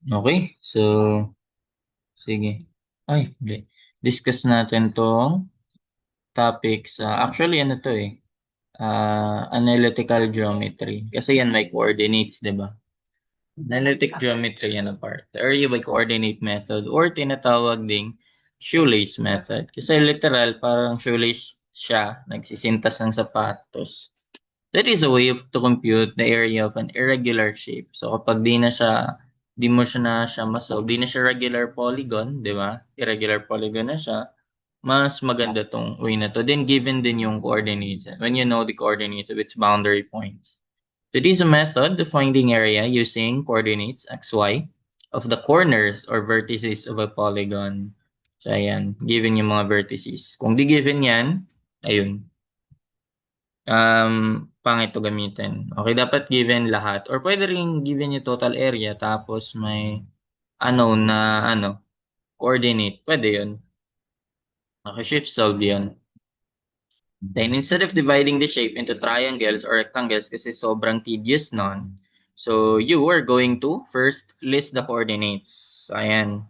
Okay, so sige. Ay, hindi. Discuss natin tong topic sa actually ano to eh. Analytical geometry. Kasi yan may coordinates, 'di ba? Analytic geometry yan ang part. The area by coordinate method or tinatawag ding shoelace method. Kasi literal parang shoelace siya, nagsisintas ng sapatos. That is a way to compute the area of an irregular shape. So kapag di mo siya na siya masolve, di na siya regular polygon, di ba? Irregular polygon na siya. Mas maganda tong way na to. Then given din yung coordinates. When you know the coordinates of its boundary points. So this is a method of finding area using coordinates x, y of the corners or vertices of a polygon. So ayan, given yung mga vertices. Kung di given yan, ayun, pangit to gamitin. Okay, dapat given lahat. Or pwede rin given yung total area tapos may unknown na coordinate. Pwede yun. Okay, shift solve yun. Then instead of dividing the shape into triangles or rectangles kasi sobrang tedious nun, so you are going to first list the coordinates. So, ayan.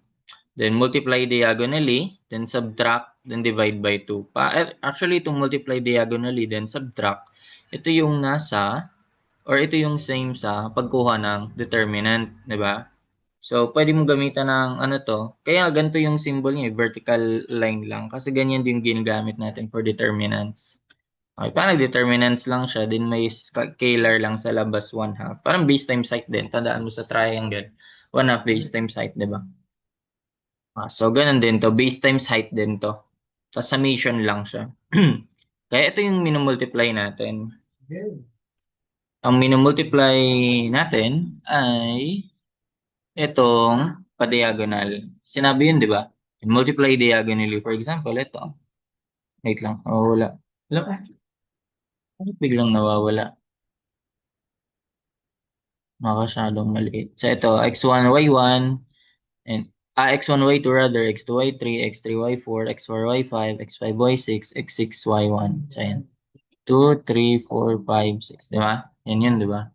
Then multiply diagonally, then subtract, then divide by 2. Actually, itong multiply diagonally, then subtract, ito yung ito yung same sa pagkuha ng determinant, di ba? So, pwede mo gamitan ng ano to. Kaya ganito yung symbol niya, vertical line lang. Kasi ganyan din yung ginagamit natin for determinants. Okay, parang determinants lang siya, then may scalar lang sa labas, 1/2. Parang base times height din. Tandaan mo sa triangle, 1/2 base times height, di ba? So, ganun din to. Base times height din to. Tapos summation lang siya. Kaya ito yung minumultiply natin. Ang minumultiply natin ay itong pa-diagonal. Sinabi yun, di ba? Multiply diagonally. For example, ito. Wait lang. Oh, wala. Wala pa. Bakit biglang nawawala? Makasyadong maliit. So ito, x1, y1, and x1, y2 rather, x2, y3, x3, y4, x4, y5, x5, y6, x6, y1. So ayan. 2, 3, 4, 5, 6. Di ba? Yan yun, di ba?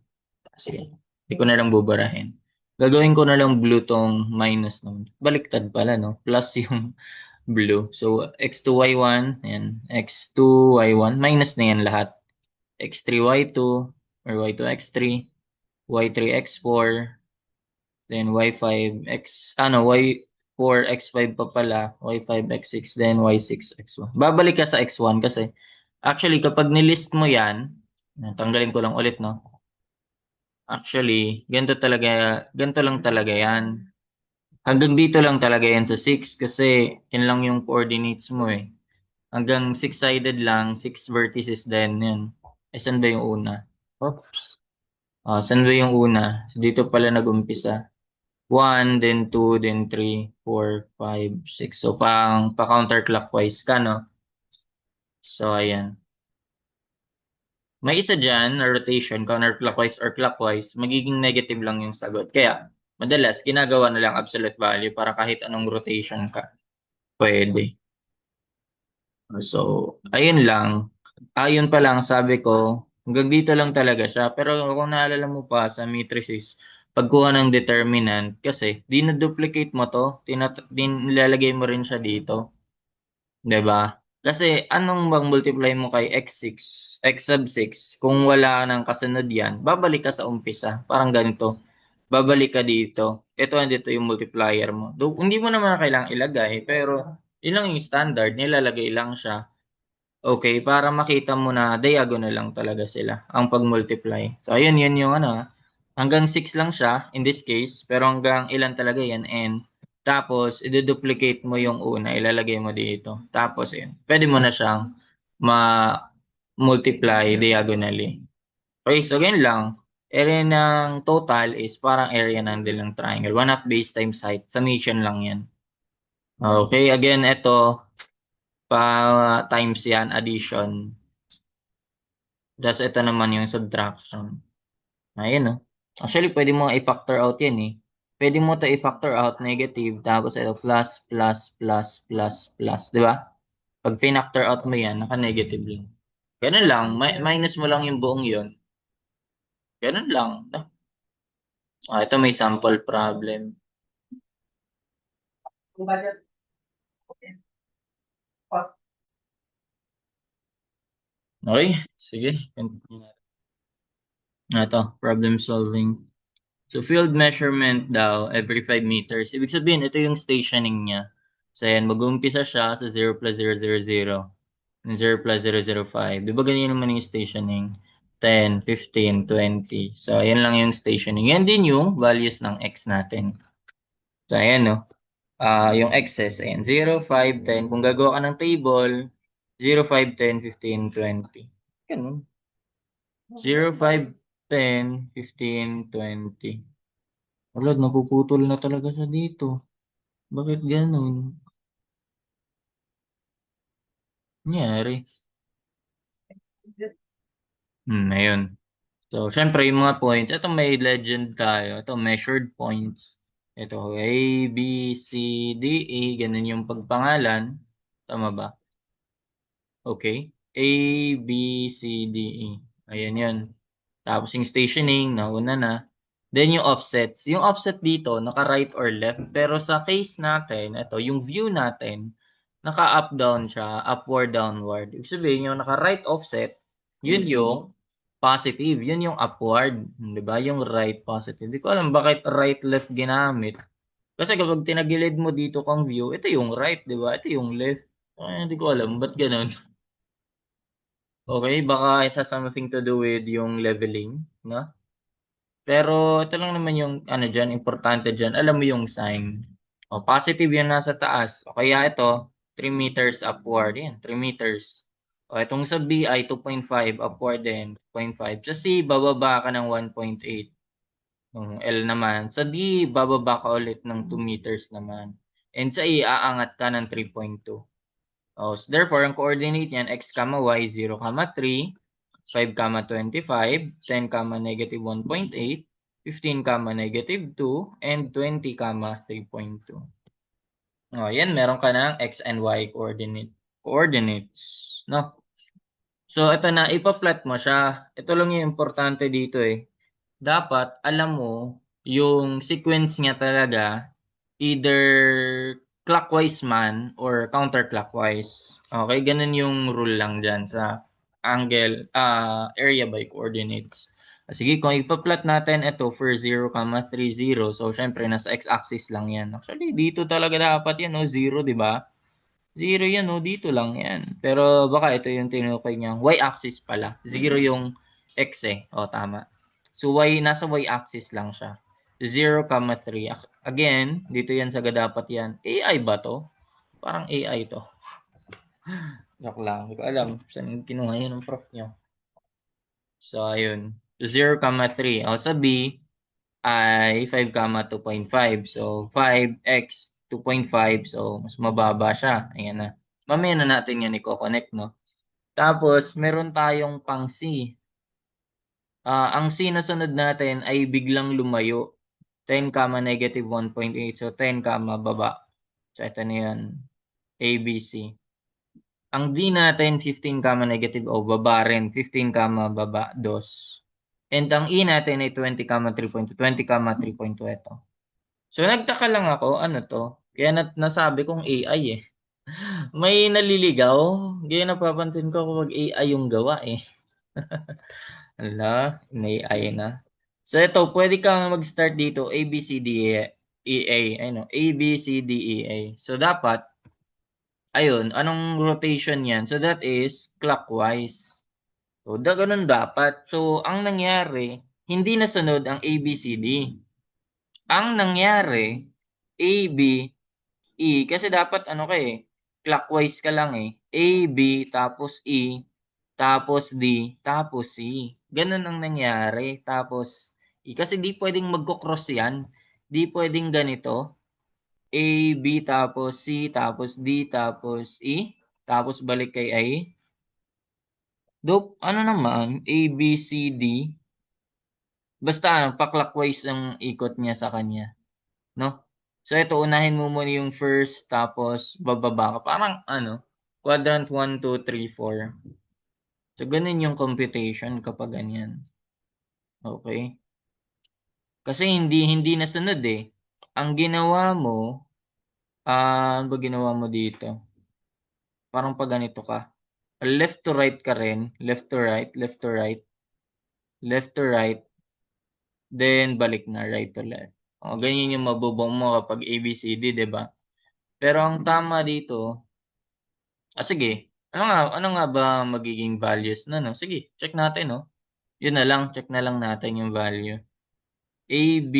Sige. Hindi ko na lang bubarahin. Gagawin ko na lang blue tong minus nun. Baliktad pala, no? Plus yung blue. So, x2, y1, ayan. x2, y1, minus na yan lahat. x3, y2, or y2, x3, y3, x4, then y5, y4, x5 pa pala, y5, x6, then y6, x1. Babalik ka sa x1 kasi actually kapag nilist mo yan, tanggalin ko lang ulit, no? Actually, ganito lang talaga yan. Hanggang dito lang talaga yan sa 6 kasi yan lang yung coordinates mo eh. Hanggang 6-sided lang, 6 vertices din yan. Eh, saan ba yung una? Oops. Saan ba yung una? So, dito pala nag-umpisa. 1, then 2, then 3, 4, 5, 6. So, pa-counterclockwise ka, no? So, ayan. May isa dyan na rotation, counterclockwise or clockwise, magiging negative lang yung sagot. Kaya, madalas, ginagawa na lang absolute value para kahit anong rotation ka. Pwede. So, ayun lang. Ayun pa lang, sabi ko, hanggang dito lang talaga siya. Pero kung naalala mo pa sa matrices, pagkuha ng determinant, kasi, dinuduplicate mo to, nilalagay mo rin siya dito. 'Di ba? Kasi anong mag-multiply mo kay x6, x sub 6, kung wala nang kasunod yan, babalik ka sa umpisa. Parang ganito. Babalik ka dito. Ito andito yung multiplier mo. Hindi mo naman kailangang ilagay, pero yun lang yung standard, nilalagay lang siya. Okay, para makita mo na diagonal lang talaga sila ang pag-multiply. So, ayun, yun yung hanggang 6 lang siya in this case, pero hanggang ilan talaga yan, n. Tapos, i-duplicate mo yung una, ilalagay mo dito. Tapos, yun, pwede mo na siyang ma-multiply diagonally. Okay, so ganyan lang. Area ng total is parang area ng dilang triangle. 1/2 base times height. Summation lang yan. Okay, again, ito, times yan, addition. Tapos ito naman yung subtraction. Ayun, no? Actually, pwede mo i-factor out yan eh. Pwede mo to i-factor out negative, tapos ito plus, plus, plus, plus, plus. Di ba? Pag finactor out mo yan, naka-negative lang. Ganun lang. Minus mo lang yung buong yon. Ganun lang. Ito may sample problem. Okay, sige. Ito, problem solving. So, field measurement daw every 5 meters. Ibig sabihin, ito yung stationing niya. So, ayan, mag-uumpisa siya sa 0 plus 000, 0 plus 005. Di ba ganyan naman yung stationing? 10, 15, 20. So, ayan lang yung stationing. Yan din yung values ng x natin. So, ayan, no? Yung x's, ayan, 0, 5, 10. Kung gagawa ka ng table, 0, 5, 10, 15, 20. Ganun. 0, 5, 10, 15, 20. Wala, napuputol na talaga siya dito. Bakit ganun? Nangyari. Ayun. So, syempre, yung mga points, ito may legend tayo. Ito, measured points. Ito, A, B, C, D, E. Ganun yung pagpangalan. Tama ba? Okay. A, B, C, D, E. Ayan yun. Tapos yung stationing, nauna na. Then yung offsets. Yung offset dito, naka-right or left. Pero sa case natin, ito, yung view natin, naka-up down siya, upward downward. Ibig sabihin, yung naka-right offset, yun yung positive. Yun yung upward. Di ba? Yung right positive. Hindi ko alam bakit right left ginamit. Kasi kapag tinagilid mo dito kang view, ito yung right, di ba? Ito yung left. Hindi ko alam. Ba't ganun? Okay, baka it has something to do with yung leveling, no? Pero ito lang naman yung ano dyan, importante dyan. Alam mo yung sign. O, positive yan nasa taas. O kaya ito, 3 meters upward. Yan, 3 meters. O itong sa B ay 2.5 upward din, 2.5. Sa C, bababa ka ng 1.8. Yung L naman. Sa D, bababa ka ulit ng 2 meters naman. And sa E, aangat ka ng 3.2. So therefore, ang coordinate niyan, x, y, 0, 3, 5, 25, 10, negative 1.8, 15, negative 2, and 20, 3.2. Oh, yan, meron ka ng x and y coordinates, no? So, ito na, ipa-plot mo siya. Ito lang yung importante dito eh. Dapat, alam mo, yung sequence niya talaga, either clockwise man or counterclockwise. Okay, ganun yung rule lang dyan sa area by coordinates. Sige, kung ipa-plot natin ito for 0, 30, so syempre nasa x-axis lang yan. Actually, dito talaga dapat yan, no? 0, di ba? 0 yan, no? Dito lang yan. Pero baka ito yung tinukoy niyang y-axis pala. 0 yung x eh. O, tama. So, nasa y-axis lang siya. 0, 3. Again, dito yan sa dapat yan. AI ba to? Parang AI to. Joke lang. Hindi ko alam. Saan kinuha yun ng prof nyo? So, ayun. 0, 3. O, sa B ay 5, 2.5. So, 5x 2.5. So, mas mababa siya. Ayan na. Mamaya na natin yan i-connect, no? Tapos, meron tayong pang C. Ang C na sunod natin ay biglang lumayo. 10, negative 1.8. So, 10, baba. So, ito na yan. A, B, C. Ang D natin, 15, negative o baba rin. 15, baba, 2. And ang E natin ay 20, 3.2. 20, 3.2 ito. So, nagtaka lang ako, ano to? Kaya nasabi kong AI eh. May naliligaw. Kaya napapansin ko kapag AI yung gawa eh. Ala, may AI na. So ito, pwede kang mag-start dito A, B, C, D, E, A. Ano, A, B, C, D, E, A. So dapat, ayun, anong rotation yan? So that is clockwise. So ganun dapat. So ang nangyari, hindi nasunod ang A, B, C, D. Ang nangyari, A, B, E, kasi dapat ano ka eh, clockwise ka lang eh. A, B, tapos E, tapos D, tapos C. Ganun ang nangyari. Tapos E, kasi di pwedeng magko-cross yan. Di pwedeng ganito. A, B, tapos C, tapos D, tapos E, tapos balik kay A. Ano naman, A, B, C, D, basta ano, pa-clockwise ang ikot niya sa kanya. No? So ito, unahin mo muna yung first, tapos bababa ka. Parang ano, quadrant 1, 2, 3, 4. So ganun yung computation kapag ganyan. Okay? Kasi hindi nasunod eh. Ang ginawa mo, Ano ba ginawa mo dito? Parang pag ganito ka. Left to right ka rin. Left to right, left to right, left to right, then balik na right to left. O, ganyan yung mabubong mo kapag ABCD, di ba? Pero ang tama dito, sige. Ano nga ba magiging values na, no? Sige, check natin, no? Yun na lang, check na lang natin yung value. A, B,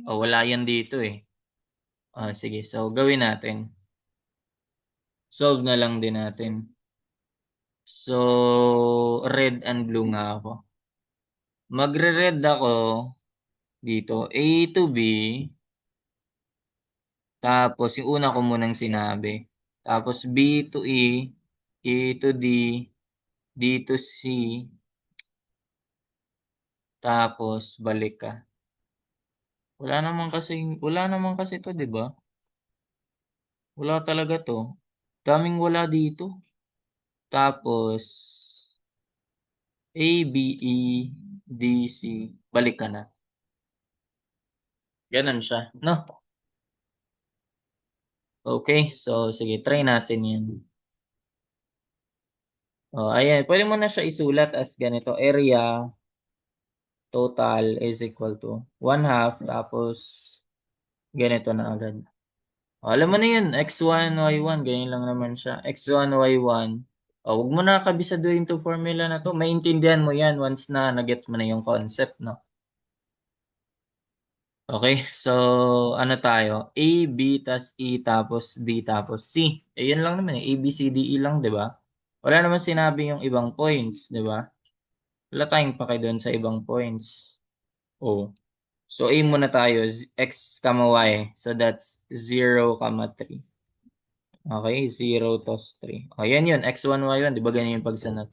wala yan dito eh. Sige, so gawin natin. Solve na lang din natin. So, red and blue nga ako. Magre-red ako dito. A to B. Tapos, yung una ko munang sinabi. Tapos, B to E. E to D. D to C. Tapos, balik ka. Wala naman kasi to, di ba? Wala talaga to. Daming wala dito. Tapos, A, B, E, D, C. Balik ka na. Ganun siya. No? Okay. So, sige. Try natin yan. Ayan. Pwede mo na siya isulat as ganito. Area total is equal to 1/2. Tapos, ganito na agad. Alam mo na yun. X1, Y1. Ganyan lang naman siya. X1, Y1. Huwag mo na kabisaduhin to formula na to. Maintindihan mo yan once na nagets mo na yung concept, no? Okay, so ano tayo? A, B, tas E, tapos D, tapos C. Yun lang naman eh. A, B, C, D, E lang, di ba? Wala naman sinabi yung ibang points, di ba? Wala tayong pake doon sa ibang points. Oh. So A muna tayo, X, Y. So that's 0, 3. Okay, 0 tos 3. Yan yun, X1, Y1. Di ba ganyan yung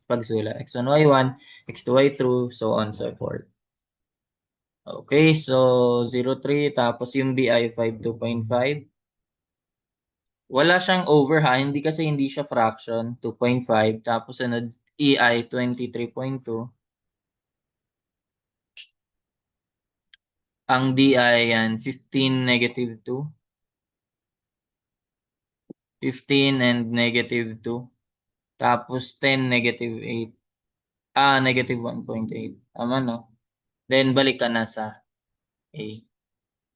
pagsula? X1, Y1, X2, Y2, so on, so forth. Okay, so 0, 3, tapos yung B ay 5, 2.5. Wala siyang over ha, hindi siya fraction, 2.5. Tapos sunod, E ay 23.2. Ang D ay yan, 15, -2. 15 and -2. Tapos 10, -8. -1.8. Tama no? Then balik ka na sa A.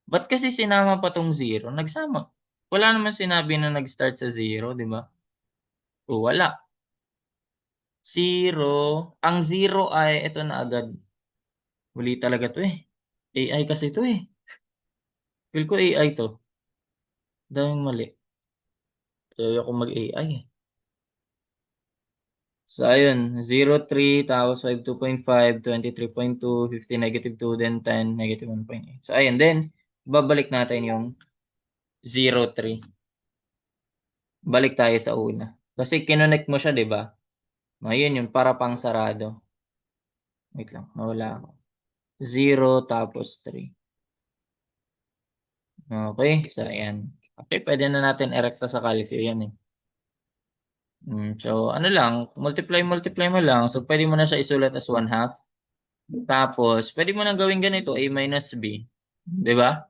Ba't kasi sinama pa tong 0? Nagsama. Wala naman sinabi na nag-start sa 0, di ba? Wala. 0. Ang 0 ay, ito na agad. Mali talaga to eh. AI kasi to eh. Feel ko AI to. Daming mali. Kaya ako mag-AI eh. So, ayun. 0, 3, tapos 5, 2.5, 23.2, 15, -2, then 10, -1.8. So, ayun. Then, babalik natin yung 0, 3. Balik tayo sa una. Kasi kinonect mo siya, di ba? Ayun yun, para pang sarado. Wait lang, nawala ako. 0, tapos 3. Okay, so ayan. Okay, pwede na natin erekta sa calcio yan eh. So, ano lang, multiply mo lang. So, pwede mo na siya isulat as 1/2. Tapos, pwede mo na gawin ganito, A minus B. Di ba?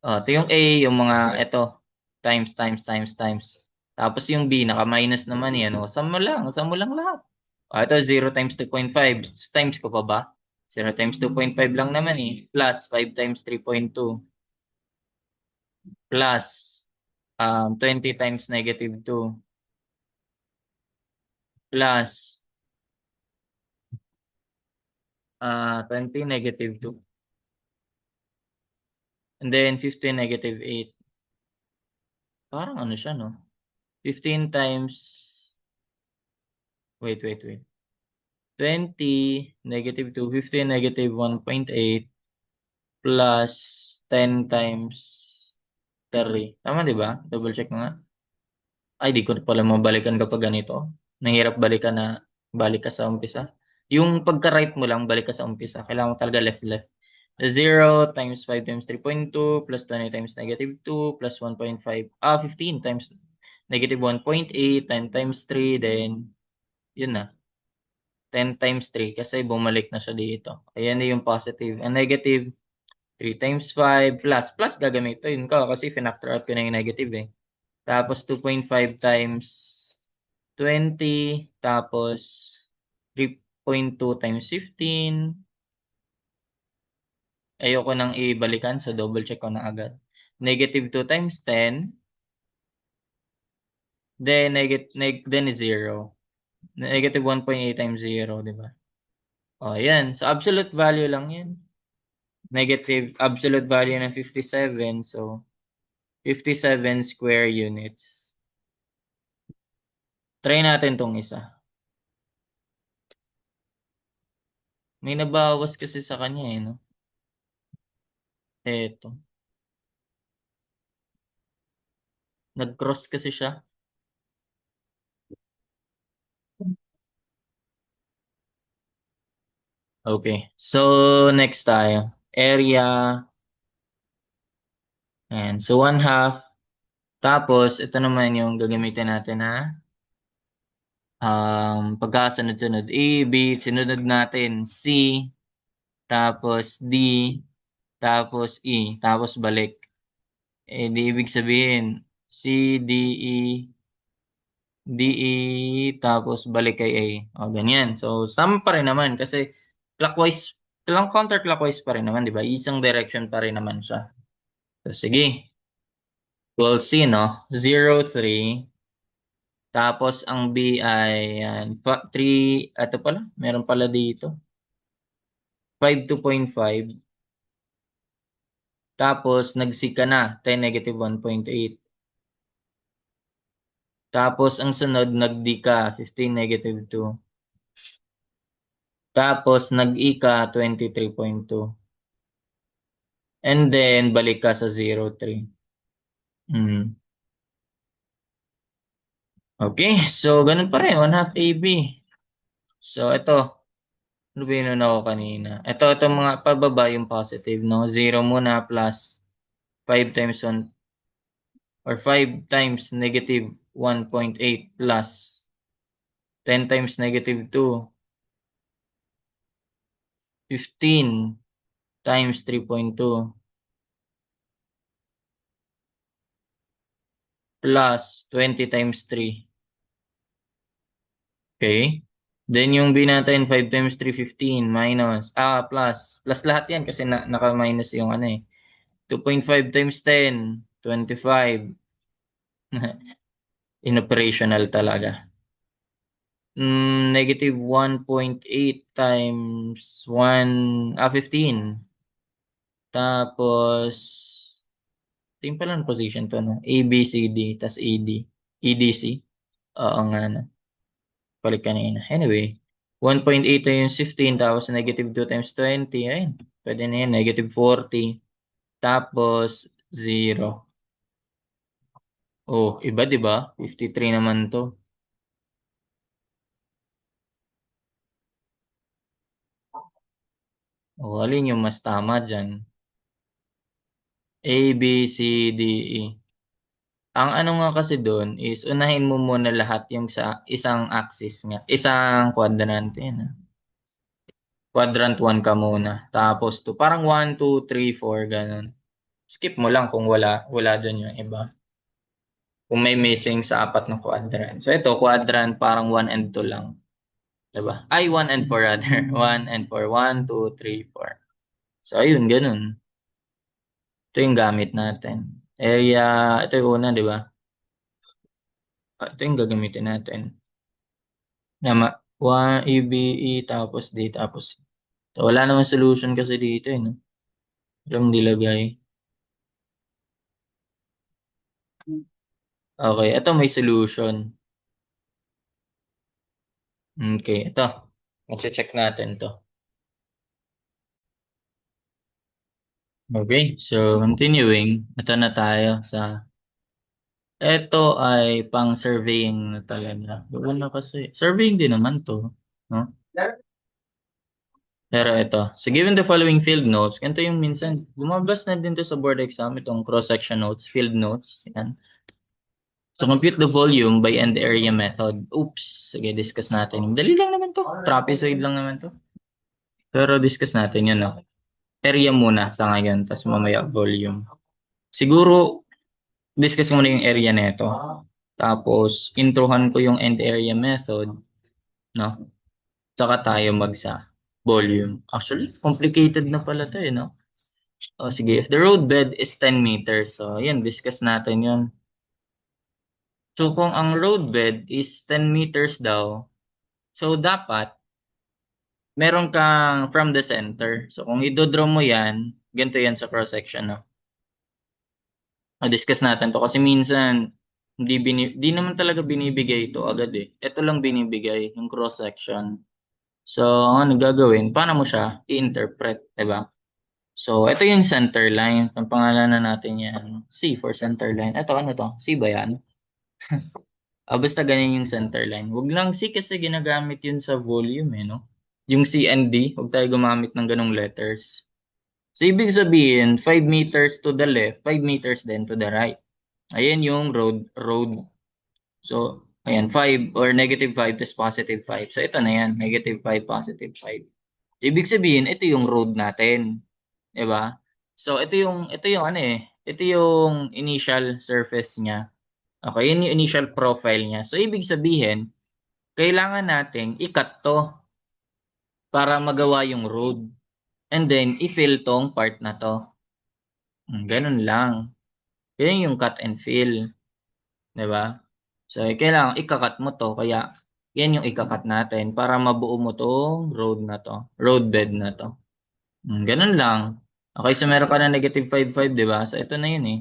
Ito yung A, yung mga, ito, times, times, times, times. Tapos yung B, naka-minus naman yan. Sum mo lang lahat. Ito, 0 times 2.5. Times ko pa ba? 0 times 2.5 lang naman eh. Plus 5 times 3.2. Plus 20 times -2. Plus 20 -2. And then 15 -8. Parang ano siya, no? 15 times, wait. 20 -2, 15 -1.8 plus 10 times 3. Tama, di ba? Double check mo nga. Ay, di ko pala mabalikan kapag ganito. Nahirap balik ka sa umpisa. Yung pagka-right mo lang, balik ka sa umpisa. Kailangan mo talaga left. 0 times 5 times 3.2 plus 20 times -2 plus 1.5. 15 times -1.8 times 3. Then, yun na. 10 times 3 kasi bumalik na siya dito. Ayan na yung positive. Ang negative, 3 times 5 plus gagamitin ko kasi finactor out ko na yung negative eh. Tapos 2.5 times 20, tapos 3.2 times 15. Ayoko nang ibalikan, so double check ko na agad. Negative 2 times 10, then is 0. Negative 1.8 times 0, di ba? O, yan. So, absolute value lang yan. Negative absolute value ng 57, so 57 square units. Try natin tong isa. May nabawas kasi sa kanya eh, no? Eto. Nag-cross kasi siya. Okay. So, next tayo. Area. And so, 1/2. Tapos, ito naman yung gagamitin natin na pagkasunod-sunod. A, B, sinunod natin. C, tapos D, tapos E, tapos balik. Eh, di ibig sabihin, C, D, E, D, E, tapos balik kay A. O, ganyan. So, sama pa rin naman kasi clockwise, lang counterclockwise pa rin naman, di ba? Isang direction pa rin naman siya. So, sige. We'll see, no? 0, 3. Tapos, ang B ay 3, ito pala, meron pala dito. 5, 2.5. Tapos, nag-C ka na, 10, negative 1.8. Tapos, ang sunod, nag-D ka, 15, negative 2. Tapos, nag-E ka, 23.2. And then, balik ka sa 0, 3. Mm. Okay, so ganun pa rin, 1/2 AB. So, ito, ano ba yun ako kanina? Ito mga pababa yung positive, no? 0 muna plus 5 times 1 or 5 times negative 1.8 plus 10 times negative 2, 15 times 3.2 plus 20 times 3. Okay? Then yung B natin, 5 times 3, 15 minus, plus lahat yan kasi naka-minus yung ano eh. 2.5 times 10, 25. Inoperational talaga. Negative 1.8 times 15. Tapos, tingin pala ng position to, no? A, B, C, D, tas ED. EDC. Oo nga na. Balik kanina. Anyway, 1.8 times 15, tapos negative 2 times 20. Ayun. Pwede na yan. Negative 40. Tapos, 0. Oh, iba, di ba? 53 naman to. Oh, alin yung mas tama dyan? A, B, C, D, E. Ang ano nga kasi doon is unahin mo muna lahat yung sa isang axis nga. Isang quadrant. Yan, ah. Quadrant 1 ka muna. Tapos 2. Parang 1, 2, 3, 4. Ganun. Skip mo lang kung wala doon yung iba. Kung may missing sa apat na quadrant. So ito, quadrant parang 1 and 2 lang. Diba? Ay, 1 and 4 rather. 1 and 4. 1, 2, 3, 4. So ayun, ganun. Ito yung gamit natin. Area, ito yung una, di ba? Ito yung gagamitin natin. Nama, 1, E, B, E, tapos D, tapos C. So, wala namang solution kasi dito, eh, no? Walang nilagay. Okay, ito may solution. Okay, ito. Check natin to. Okay, so continuing, ito na tayo sa ito ay pang surveying na talaga. Doon na kasi. Surveying din naman to, no? Pero ito, so given the following field notes, ganito yung minsan, lumabas na din to sa board exam, itong cross-section notes, field notes. Yan. So compute the volume by end area method. Oops, sige, discuss natin. Dali lang naman to. Trapezoid lang naman to. Pero discuss natin yun, no? area muna sa ngayon, tapos mamaya volume. Siguro, discuss ko muna yung area nito. Tapos, introhan ko yung end area method, no? Saka tayo magsa volume. Actually, complicated na pala to eh, no? O sige, if the roadbed is 10 meters, so yan, discuss natin yun. So kung ang roadbed is 10 meters daw, so dapat meron kang from the center. So kung idodraw mo yan, ganito yan sa cross-section, no? Discuss natin to kasi minsan di naman talaga binibigay ito agad eh. Ito lang binibigay, yung cross-section. So, ano gagawin? Paano mo siya i-interpret, 'di ba? So, ito yung center line. Ang pangalanan natin yan, C for center line. Ito, ano to? C ba yan? Basta ganyan yung center line. Huwag lang C kasi ginagamit yun sa volume eh, no? Yung C and D, huwag tayo gumamit ng ganong letters. So, ibig sabihin, 5 meters to the left, 5 meters then to the right. Ayan yung road. So, ayan, 5 or -5 plus +5. So, ito na yan, -5, +5. Ibig sabihin, ito yung road natin. 'Di ba? So ito yung ano eh, ito yung initial surface niya. Okay, yun yung initial profile niya. So ibig sabihin, kailangan nating i-cut 'to para magawa yung road. And then i-fill tong part na 'to. Ganun lang. Yun yung cut and fill, 'di ba? So kailangan ika-cut mo 'to kaya yan yung ika-cut natin para mabuo mo tong road na 'to, roadbed na 'to. Ganun lang. Okay, so meron ka na -5, 5, 'di ba? So ito na yun eh.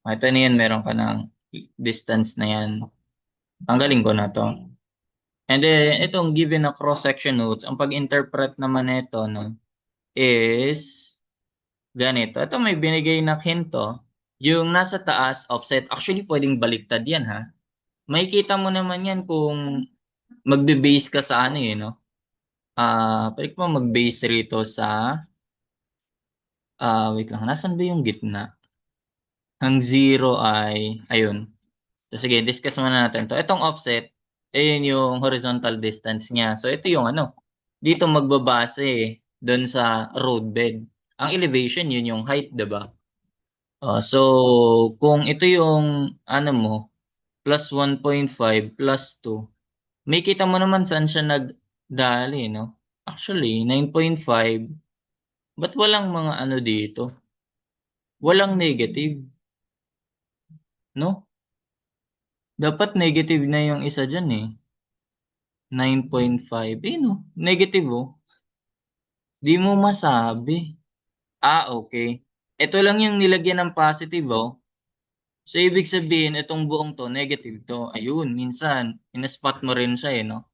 Ito na yan, meron ka ng distance na yan. Tanggalin ko na to. And then, itong given na cross-section notes, ang pag-interpret naman nito no, is ganito. Ito may binigay na hinto. Yung nasa taas, offset. Actually, pwedeng baliktad yan ha. Makikita mo naman yan kung magbe-base ka sa ano eh, no? Pwede mo mag-base rito sa, wait lang, nasan ba yung gitna? Ang zero ay, ayun. So, sige, discuss muna natin to. Itong offset, ayun yung horizontal distance niya. So, ito yung ano, dito magbabase doon sa roadbed. Ang elevation, yun yung height, 'di ba? So, kung ito yung, ano mo, +1.5 +2, may kita mo naman saan siya nagdali, no? Actually, 9.5, ba't walang mga ano dito? Walang negative, no? Dapat negative na yung isa dyan eh. 9.5. Eh, no? Negative, oh. Di mo masabi. Okay. Ito lang yung nilagyan ng positive, oh. So, ibig sabihin, itong buong to, negative to. Ayun, minsan, inaspot mo rin siya, eh, no?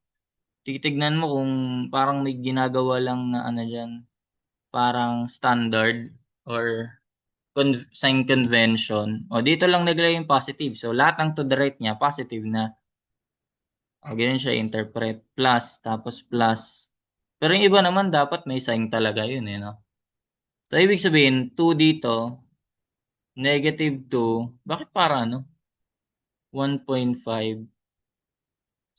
Titignan mo kung parang may ginagawa lang na ano dyan, parang standard or sign convention. O, dito lang naglagay yung positive. So, lahat ng to the right niya, positive na. O, ganyan siya interpret. Plus, tapos plus. Pero yung iba naman dapat may sign talaga yun eh, no? So, ibig sabihin, 2 dito, -2, bakit para ano? 1.5.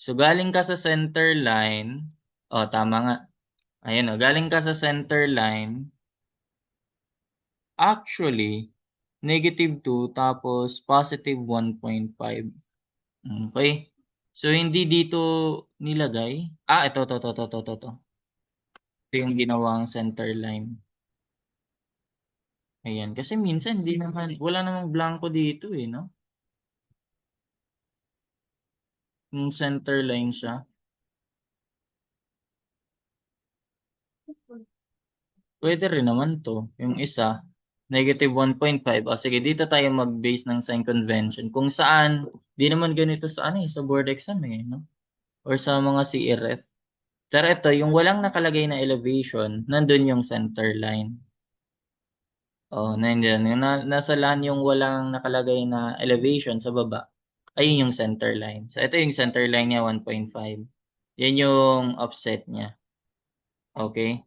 So, galing ka sa center line, tama nga. Ayan galing ka sa center line, actually, -2 tapos +1.5. Okay. So, hindi dito nilagay. Ito. Ito yung ginawang center line. Ayan. Kasi minsan, hindi naman, wala namang blanco dito eh, no? Yung center line siya. Pwede rin naman to. Yung isa, -1.5. Sige, dito tayo mag-base ng sign convention. Kung saan, di naman ganito sa ano sa board exam eh, no? Or sa mga CRF. Pero ito, yung walang nakalagay na elevation, nandun yung center line. Nandiyan. Yung nasa line yung walang nakalagay na elevation sa baba. Ayun yung center line. So, ito yung center line niya, 1.5. Yan yung offset niya. Okay?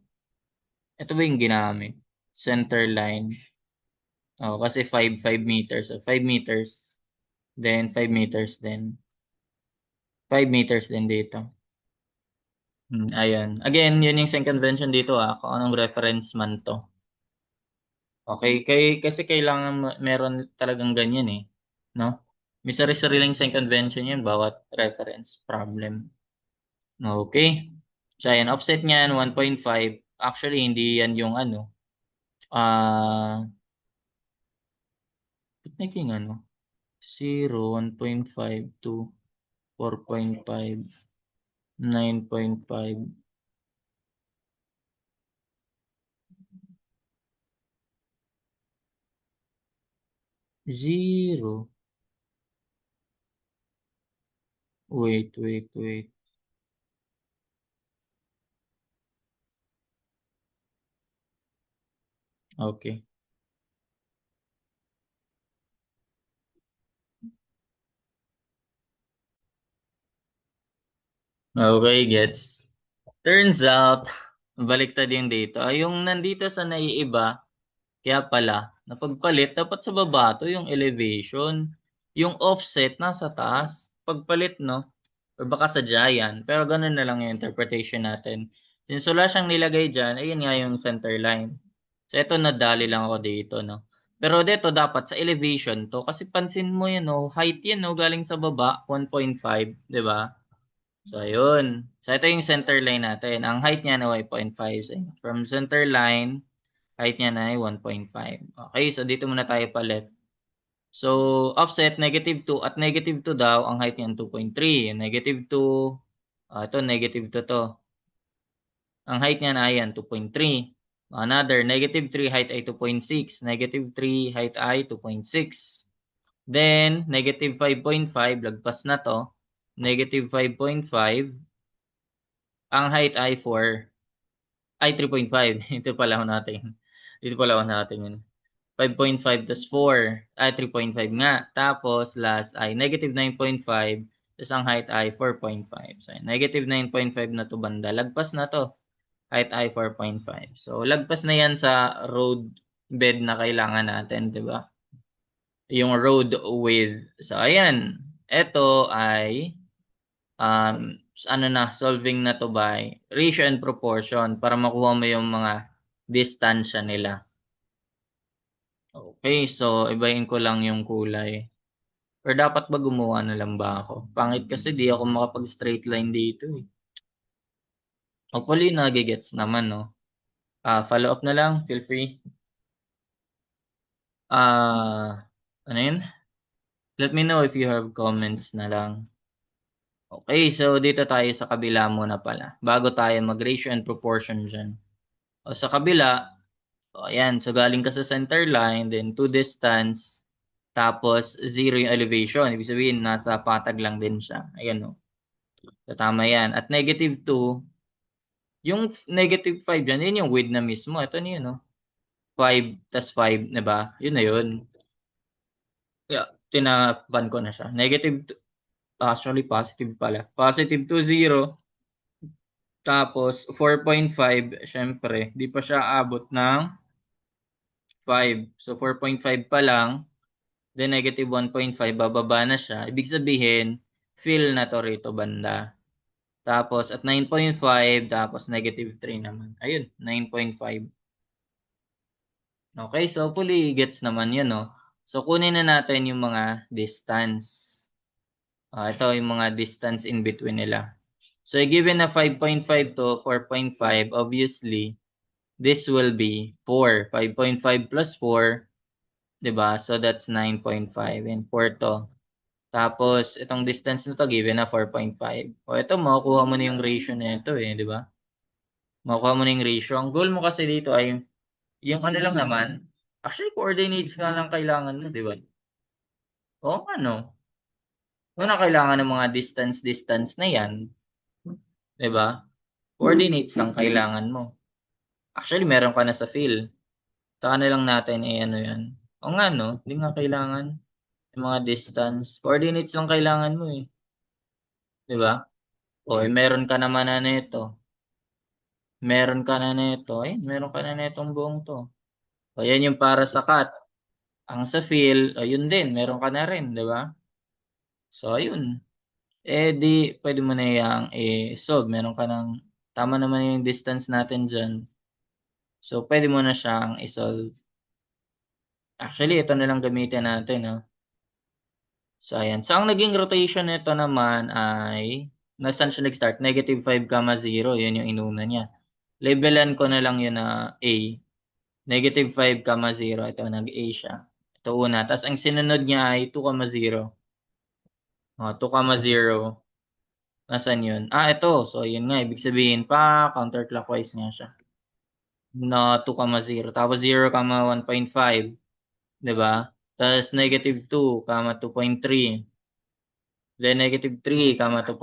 Ito ba yung ginamit? Center line. Kasi 5 meters. So 5 meters. Then 5 meters din. 5 meters din dito. Ayun. Again, yun yung second convention dito kung anong reference man to. Okay, kasi kailangan meron talagang ganyan eh, no? May sarili-sariling sign convention yun bawat reference problem. Okay. So, ayan, offset niyan 1.5. Actually, hindi yan yung ano. Ba't naging ano? 0, 1.5, 2, 4.5, 9.5, 0. Wait. Okay. Okay, gets. Turns out, baliktad yung dito. Yung nandito sa naiiba, kaya pala, napagpalit, dapat sa baba to yung elevation. Yung offset nasa taas. Pagpalit, no? Or baka sa Giant. Pero ganun na lang yung interpretation natin. Since wala siyang nilagay dyan, ayun nga yung center line. So, ito nadali lang ako dito, no? Pero dito dapat sa elevation to. Kasi pansin mo yun, no? Height yan, no? Galing sa baba, 1.5, di ba? So, ayun. So, ito yung center line natin. Ang height niya na ay 0.5. So, from center line, height niya na ay 1.5. Okay, so dito muna tayo palit. So, offset, -2 at -2 daw, ang height niyan 2.3. -2, ito, -2 to. Ang height niya na ayan, 2.3. Another, -3, height ay 2.6. -3, height ay 2.6. Then, -5.5, lagpas na to. -5.5, ang height ay 4. Ay, 3.5. Ito pala ako natin. Dito pala ako natin yun. 5.5 tas 4 ay 3.5 nga. Tapos last ay -9.5 tas ang height ay 4.5. So -9.5 na to banda. Lagpas na to. Height ay 4.5. So lagpas na yan sa road bed na kailangan natin, 'di ba? Yung road width. So ayan. Ito ay ano na, solving na to by ratio and proportion para makuha mo yung mga distansya nila. Okay, so ibahin ko lang yung kulay. Or dapat ba gumawa na lang ba ako? Pangit kasi di ako makapag-straight line dito eh. Hopefully nagigets naman, no? Follow up na lang, feel free. Ano yun? Let me know if you have comments na lang. Okay, so dito tayo sa kabila muna pala. Bago tayo mag-ratio and proportion dyan. O sa kabila, ayan, so galing ka sa center line, then 2 distance, tapos 0 yung elevation. Ibig sabihin, nasa patag lang din siya. Ayan o. So, tama yan. At -2, yung -5 yan, yun yung width na mismo. Ito na yun, no? 5 tas 5, diba? Yun na yun. Kaya, tinapan ko na siya. Actually, positive pala. +2, 0. Tapos, 4.5, syempre, di pa siya abot ng 5. So, 4.5 pa lang. Then, -1.5, bababa na siya. Ibig sabihin, fill na to rito banda. Tapos, at 9.5, tapos -3 naman. Ayun, 9.5. Okay, so hopefully gets naman yun, no? So, kunin na natin yung mga distance. Ito yung mga distance in between nila. So, given na 5.5 to 4.5, obviously, this will be 4. 5.5 plus 4, diba? So, that's 9.5. And 4 to. Tapos, itong distance na to, given na 4.5. O, ito, makukuha mo na yung ratio na ito eh, di ba? Makukuha mo na yung ratio. Ang goal mo kasi dito ay yung ano lang naman, actually coordinates nga lang kailangan mo, di ba? Oo, ano? Una kailangan ng mga distance na yan, di ba? Coordinates lang kailangan mo. Actually, meron ka na sa field. Saka na lang natin eh ano yan. O nga no, hindi nga kailangan yung mga distance. Coordinates lang kailangan mo eh. Di ba? O eh, meron ka naman na nito. Meron ka na nito. Ay, meron ka na netong buong to. O yan yung para sa cut. Ang sa field, ayun din, meron ka na rin, di ba? So, ayun. Eh, di, pwede mo na yung solve. Meron ka ng, tama naman yung distance natin dyan. So, pwede mo na siyang i-solve. Actually, ito na lang gamitin natin, no? So, ayan. So, ang naging rotation nito naman ay, nasaan siya nag-start? Negative 5, 0. Yun yung inuna niya. Labelan ko na lang yun na A. Negative 5, 0. Ito, nag-A siya. Ito una. Tapos, ang sinunod niya ay 2, 0. 2, 0. Nasaan yun? Ito. So, yun nga. Ibig sabihin pa, counterclockwise nga siya. Na 2, 0. Tapos 0, 1.5. Diba? Tapos negative 2, 2.3. Then negative 3, 2.6.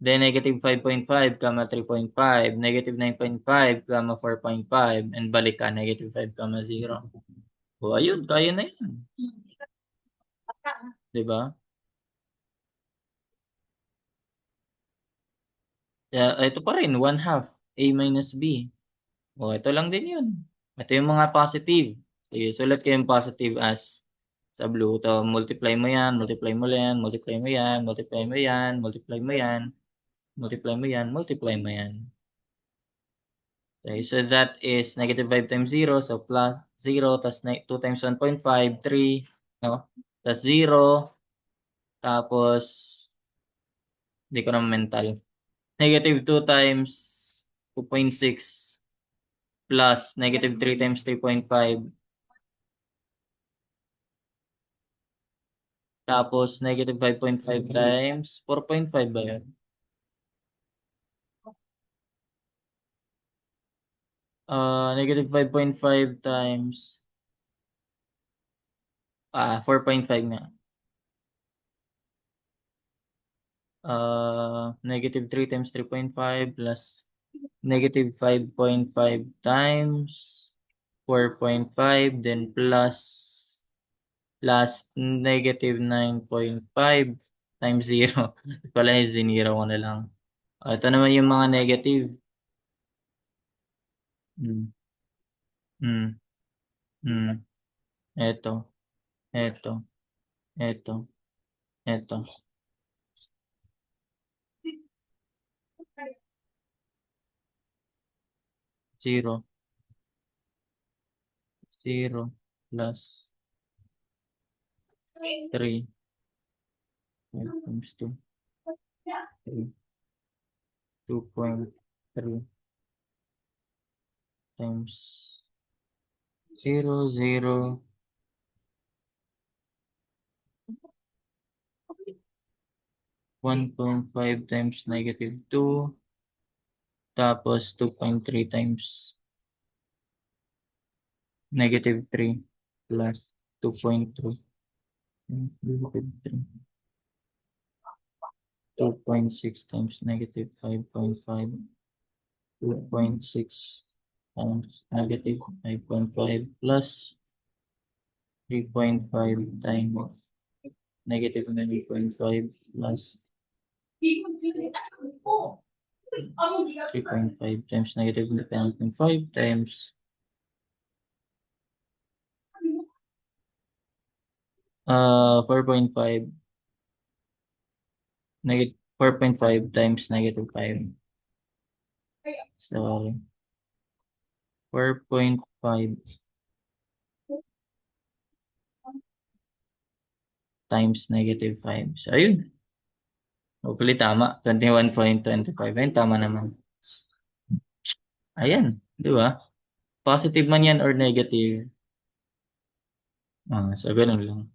Then negative 5.5, 3.5. Negative 9.5, 4.5. And balik ka, negative 5, 0. O ayun, kaya na yan. Diba? Ito pa rin, 1 half. A minus B. O, ito lang din yun. Ito yung mga positive. Sige, sulat ko yung positive as sa blue. Ito, multiply mo yan, multiply mo yan, multiply mo yan, multiply mo yan, multiply mo yan, multiply mo yan, multiply mo yan. Okay, so that is negative 5 times 0. So plus 0, tas 2 times 1.5, 3. No? Tas 0. Tapos, hindi ko na mental. Negative 2 times 2.6 plus negative 3 times 3.5. Tapos, negative 5.5 times 4.5 ba yun? Negative 5.5 times 4.5 nga. Negative 3 times 3.5 plus negative 5.5 times 4.5, then plus negative 9.5 times 0. Pala yung ziniro ko na lang. Ito naman yung mga negative. Hmm. Hmm. Hmm. Ito. Ito. Ito. Ito. 0. 0 plus 3. 5 times 2. 3. 2.3 times 0, 0. 1.5 times negative 2. Tapos 2.3 times negative 3 plus 2.3 negative 3. 2.6 times negative 5.5. 2.6 times negative 5.5 plus 3.5 times negative 9.5 plus 3.5 times negative 10.5 times 4.5 negative 4.5 times negative 5. Sorry. 4.5 times negative 5. So, ayun. Hopefully tama. 21.25. Ayun, tama naman. Ayan. Di ba? Positive man yan or negative. So, ganun lang.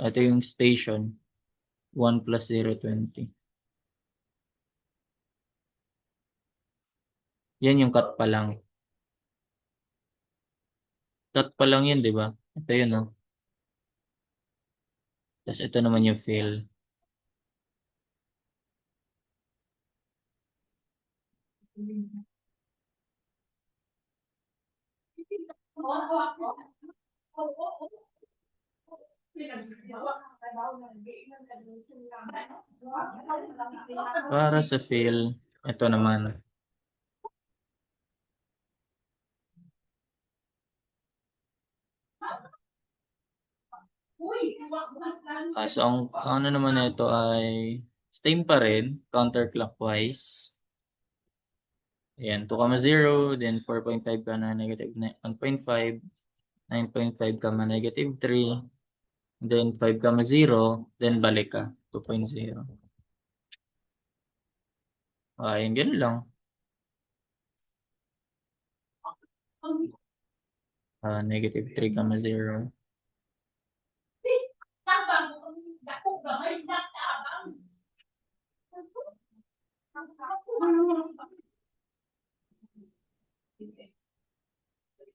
Ito yung station. 1 plus 0, 20. Yan yung cut pa lang. Cut pa lang yun, di ba? Ito yun, no? Tapos ito naman yung fill. Para sa fill, ito naman. So, ang ano naman ito ay same pa rin, counterclockwise. Ayan, 2,0, then 4.5 ka na negative 1.5, 9.5 ka na negative 3, then 5,0, then balik ka, 2.0. Ayan, ganun lang. Negative 3,0.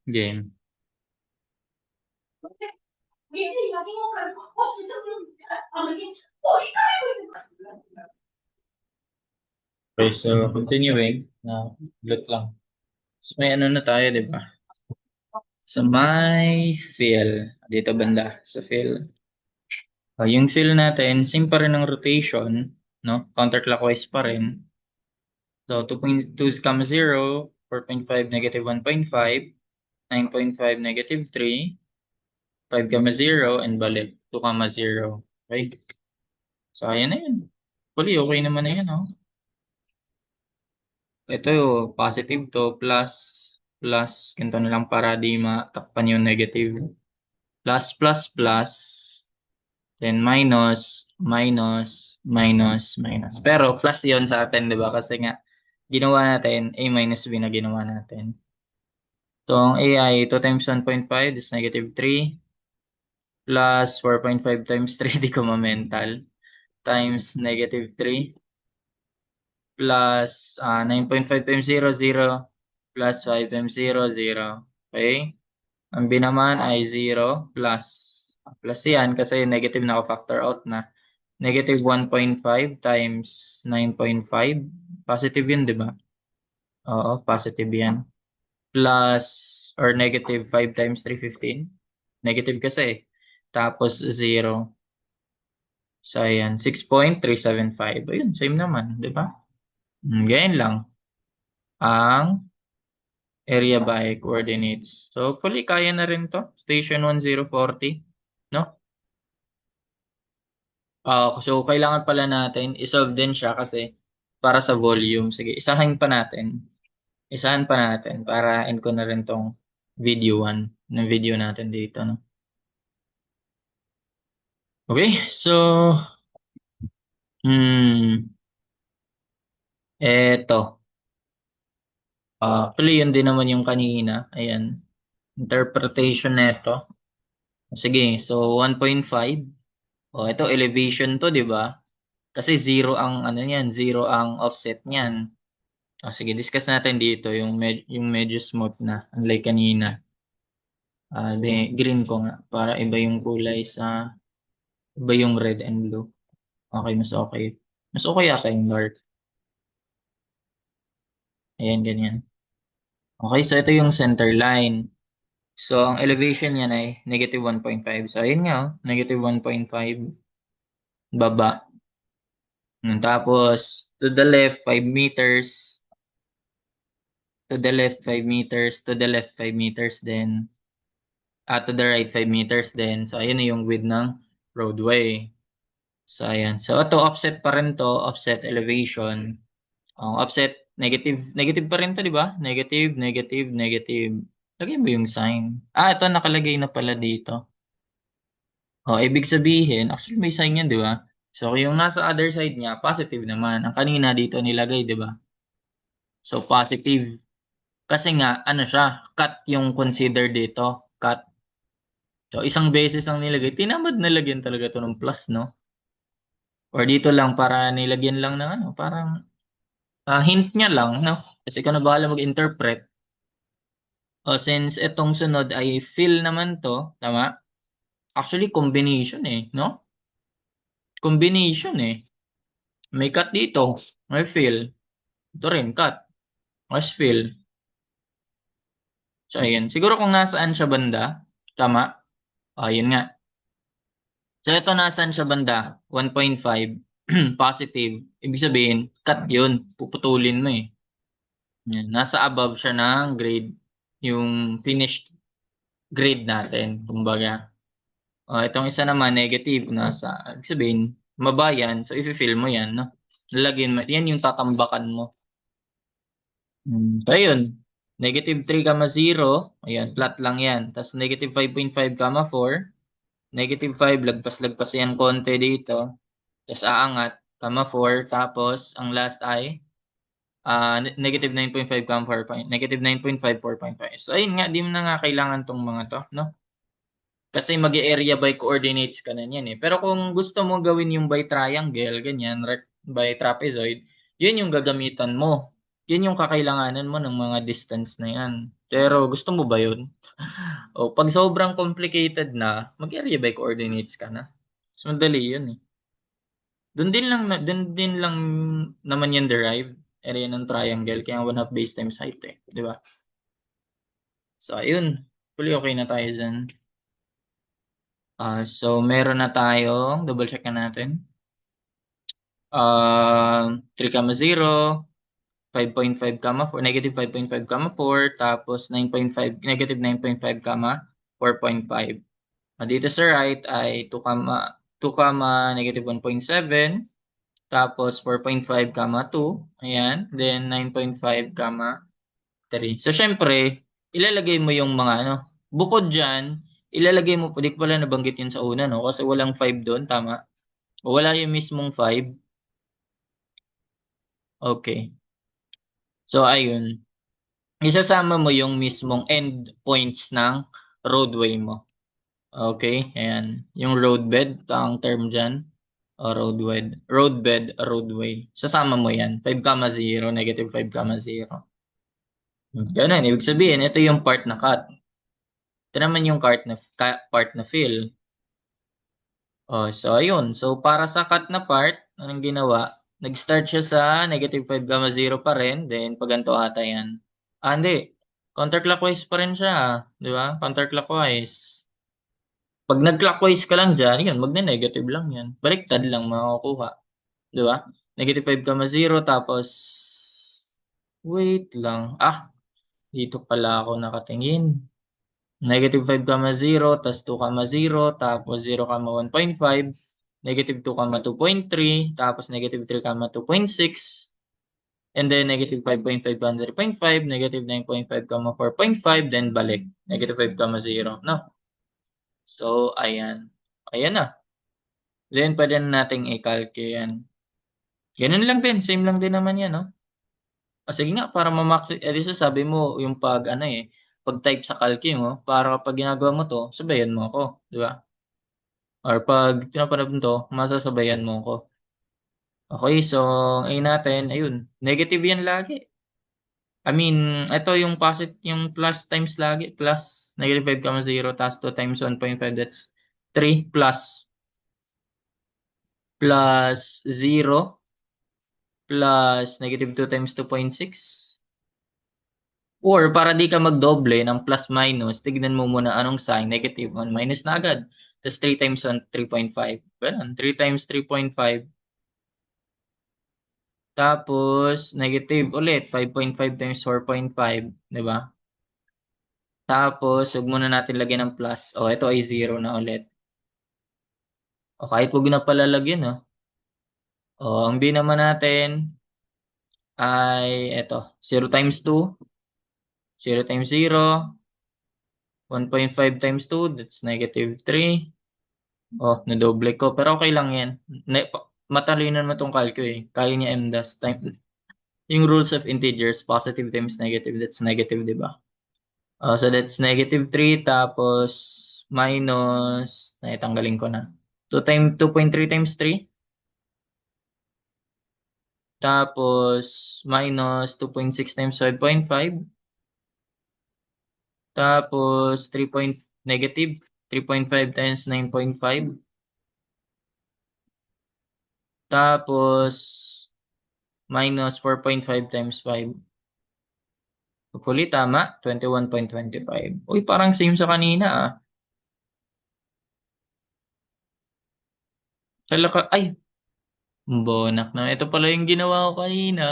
Game. Okay, so continuing. Look lang. So may ano na tayo, di ba? Sa may fill. Dito banda, sa fill. Yung fill natin, same pa rin ng rotation, no? Counterclockwise pa rin. So 2.2, 4.5, negative 1.5, 9.5, negative 3, 5, 0, and balik, 2, 0. Okay? So ayan na yun. Actually, okay naman na yun, no? Ito, positive to, plus, ganito na lang para di matakpan yung negative. Plus, then minus. Pero plus yon sa atin, di ba? Kasi nga, ginawa natin, A minus B na ginawa natin. Itong A ay 2 times 1.5 is negative 3, plus 4.5 times 3, di ko ma-mental, times negative 3, plus 9.5 times 0, plus 5 times 0. Okay? Ang B naman ay 0 plus. Plus yan kasi negative naka-factor out na. Negative 1.5 times 9.5. Positive yun, di ba? Oo, positive yan. Plus or negative 5 times 3, 15. Negative kasi. Tapos 0. So, ayan. 6.375. Ayun, same naman, di ba? Ganyan lang ang area by coordinates. So, hopefully, kaya na rin to. Station 1040. No? So, kailangan pala natin isolve din siya kasi para sa volume. Sige, Isahan pa natin para end ko na rin tong video 1 ng video natin dito. No? Okay, so, hmm, eto. Actually, yun din naman yung kanina. Ayan, interpretation neto. Sige, so 1.5. Ito elevation to, di ba? Kasi zero ang ano niyan, zero ang offset niyan. Sige, discuss natin dito yung medyo smooth na, unlike kanina. Green ko nga para iba yung kulay iba yung red and blue. Okay, mas okay. Mas okay yata yung dark. Ayan, ganyan. Okay, so ito yung center line. So, ang elevation niyan ay negative 1.5. So, ayun nga, negative 1.5 baba. Tapos, to the left, 5 meters. To the left, 5 meters. To the left, 5 meters. Then, to the right, 5 meters din. So, ayun na yung width ng roadway. So, ayan. So, ito, offset pa rin to. Offset elevation. Offset, negative pa rin to, di ba? Negative. Lagyan mo yung sign. Ito, nakalagay na pala dito. Ibig sabihin, actually may sign yan, di ba? So, yung nasa other side niya, positive naman. Ang kanina dito nilagay, di ba? So, positive. Kasi nga, ano siya, cut yung consider dito. Cut. So, isang beses ang nilagay. Tinamad na lagyan talaga to ng plus, no? Or dito lang para nilagyan lang ng ano, parang hint niya lang, no? Kasi ikaw na bahala mag-interpret. Since itong sunod ay fill naman to, tama? Actually, combination no? Combination May cut dito, may fill. Ito rin, cut. Mas fill. So, ayan. Siguro kung nasaan siya banda, tama? Yun nga. So, ito nasaan siya banda? 1.5. Positive. Ibig sabihin, cut yun. Puputulin mo Yan. Nasa above siya ng grade. Yung finished grade natin. Kumbaga. Itong isa naman, negative. Ibig sabihin, mabayan. So, i-fill mo yan, no? Lalagyan mo. Yan yung tatambakan mo. So, ayun. Negative 3, 0. Ayan, flat lang yan. Tapos negative 5.5, 4. Negative 5, lagpas-lagpas yan konti dito. Tapos aangat, 4. Tapos, ang last ay negative 9.5, 4 point. Negative 9.5, 4.5. So, ayun nga, di mo na nga kailangan tong mga to, no? Kasi mag-area by coordinates ka na yan eh. Pero kung gusto mo gawin yung by triangle, ganyan, by trapezoid, yun yung gagamitan mo. Yun yung kakailanganan mo ng mga distance na yan. Pero gusto mo ba yun? O pag sobrang complicated na, mag-area by coordinates ka na. So, madali yun eh. Doon din lang naman yan derived. Area ng triangle, kaya 1/2 base times height eh. Di ba? So, ayun. Fully okay na tayo dyan. So, meron na tayong, double check na natin. 3, 0, 5.5, 4, negative 5.5, 4, tapos 9.5, negative 9.5, 4.5. Dito sa right ay 2, 2, negative 1.7, tapos 4.5, 2, ayan, then 9.5, 3. So, syempre, ilalagay mo yung mga ano, bukod dyan, ilalagay mo, hindi ko pala nabanggit yun sa una, no? Kasi walang 5 doon, tama? O wala yung mismong 5. Okay. So, ayun. Isasama mo yung mismong end points ng roadway mo. Okay? Ayan. Yung roadbed, ang term dyan. O roadbed. Roadway. Sasama mo yan. 5, 0, negative 5, 0. Ganun. Ibig sabihin, ito yung part na cut. Ito naman yung part na fill. So ayun. So para sa cut na part, anong ginawa? Nag-start siya sa negative 5, 0 pa rin. Then pag ganito ata yan. Hindi. Counterclockwise pa rin siya. Di ba? Counterclockwise. Pag nag-clockwise ka lang dyan, yun, magne-negative lang yan. Baliktad lang makukuha. Di ba? Negative 5, 0 tapos wait lang. Dito pala ako nakatingin. Negative 5, 0, tas 2, 0, tapos 0, 1.5, negative 2, 2.3, tapos negative 3, 2.6, and then negative 5.5, 3.5, negative 9.5, 4.5, then balik. Negative 5, 0. No? So, ayan. Ayan na. Then, pwede na nating i-calculate yan. Ganun lang din. Same lang din naman yan, no? Sige nga, para ma-max, di sabi mo, yung pag, ano pag-type sa calculate mo, para kapag ginagawa mo to, sabayan mo ako. Di ba? Or pag pinapanood mo to, masasabayan mo ko. Okay, so ngayon natin, ayun, negative yan lagi. I mean, ito yung yung plus times lagi, plus negative 5, 0, tas 2 times 1.5, that's 3 plus 0 plus negative 2 times 2.6. Or para di ka magdoble ng plus minus, tignan mo muna anong sign, negative 1 minus na agad. Tapos 3 times 1, 3.5. Ganun, 3 times 3.5. Tapos, negative ulit, 5.5 times 4.5, di ba? Tapos, huwag muna natin lagyan ng plus. Ito ay 0 na ulit. Kahit huwag na pala lagyan, no? Ang b naman natin ay, ito, 0 times 2, 0 times 0, 1.5 times 2, that's negative 3. Nadoble ko. Pero okay lang yan. Matalino naman itong calco eh. Kaya niya MDAS. Yung rules of integers, positive times negative, that's negative, di ba? So that's negative 3 tapos minus, tanggalin ko na. 2.3 times 3 tapos minus 2.6 times 5.5 tapos 3 negative 3.5 times 9.5 tapos minus 4.5 times 5. Hopefully tama, 21.25. Uy, parang same sa kanina ah. Ay, bonak na. Ito pala yung ginawa ko kanina.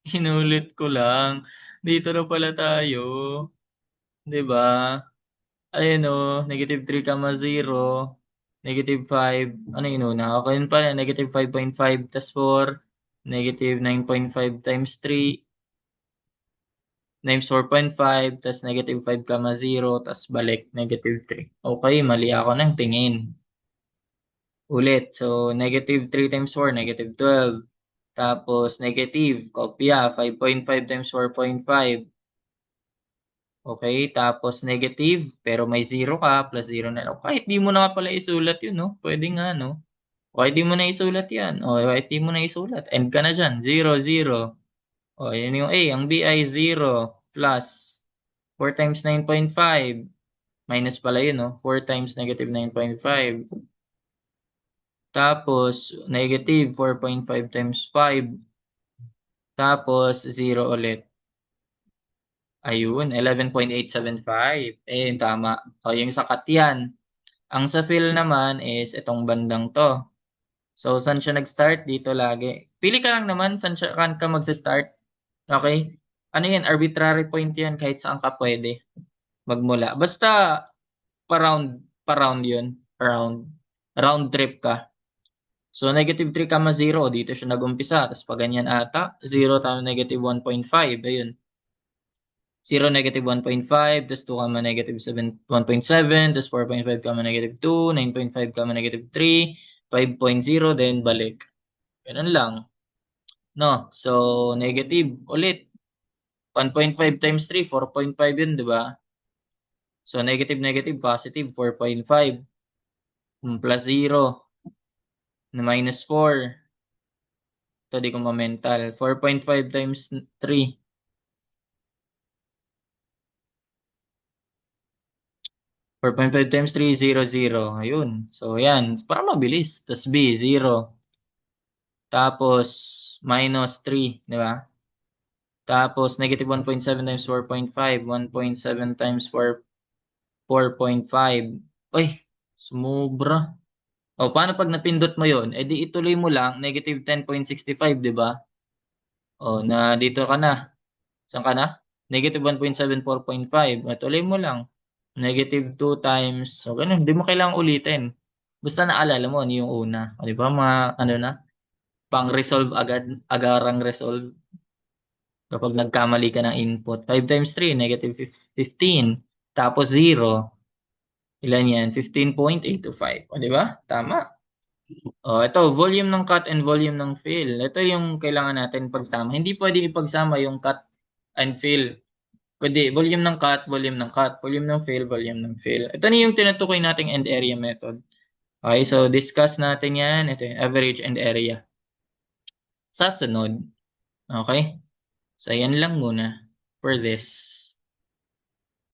Inulit ko lang. Dito na pala tayo. 'Di ba? Ayun o, negative 3, 0, negative 5. Ano yun una? Okay yun pala, negative 5.5 tas 4, negative 9.5 times 3, Times 4.5, tas negative 5, 0, tas balik, negative 3. Okay, mali ako ng tingin. Ulit. So, negative 3 times 4, negative 12. Tapos, negative, kopya, 5.5 times 4.5. Okay, tapos negative, pero may 0 ka, plus 0 na lang. Kahit di mo na nga pala isulat yun, no? Pwede nga, no? Kahit di mo na isulat yan. O, kahit di mo na isulat. End ka na dyan. 0, 0. O, yan yung A. Ang B ay 0 plus 4 times 9.5. Minus pala yun, no? 4 times negative 9.5. Tapos, negative 4.5 times 5. Tapos, 0 ulit. Ayun, 11.875. Eh, tama. O, yung sakat yan. Ang sa fill naman is itong bandang to. So, saan siya nag-start? Dito lagi. Pili ka lang naman saan siya kan ka magsa-start. Okay? Ano yan? Arbitrary point yan. Kahit saan ka pwede magmula. Basta pa-round yun. Round trip ka. So, negative 3, 0. Dito siya nag-umpisa. Tapos pag ganyan ata, 0 times negative 1.5. Ayun. 0, negative 1.5. Tapos 2, negative 7, 1.7. Tapos 4.5, negative 2. 9.5, negative 3. 5.0. Then balik. Ganun lang. No? So, negative ulit. 1.5 times 3, 4.5 yun, di ba? So, negative, negative, positive, 4.5. Plus 0, na minus 4. Ito, di ko ma-mental. 4.5 times 3. 4.5 times 3, 0, 0. Ayun. So, yan. Para mabilis. Tapos B, 0. Tapos, minus 3. Di ba? Tapos, negative 1.7 times 4.5. 1.7 times 4, 4.5. Uy, sumobra. O, paano pag napindot mo yon? Eh, di ituloy mo lang, negative 10.65, di ba? O, na dito ka na. Saan ka na? Negative 1.7, 4.5. O, tuloy mo lang. Negative 2 times. So, ganun. Di mo kailangang ulitin. Basta naalala mo ano yung una. O, di ba? Mga, ano na? Pang-resolve agad. Agarang resolve. Kapag nagkamali ka ng input. 5 times 3, negative 15. Tapos 0. Ilan yan? 15.825. O, di ba? Tama. Oh, ito, volume ng cut and volume ng fill. Ito yung kailangan natin pagsama. Hindi pwede ipagsama yung cut and fill. Pwede, volume ng cut, volume ng cut, volume ng fill, volume ng fill. Ito na yung tinutukoy nating end area method. Okay, so discuss natin yan. Ito yung average end area. Sa sunod. Okay? So, yan lang muna for this.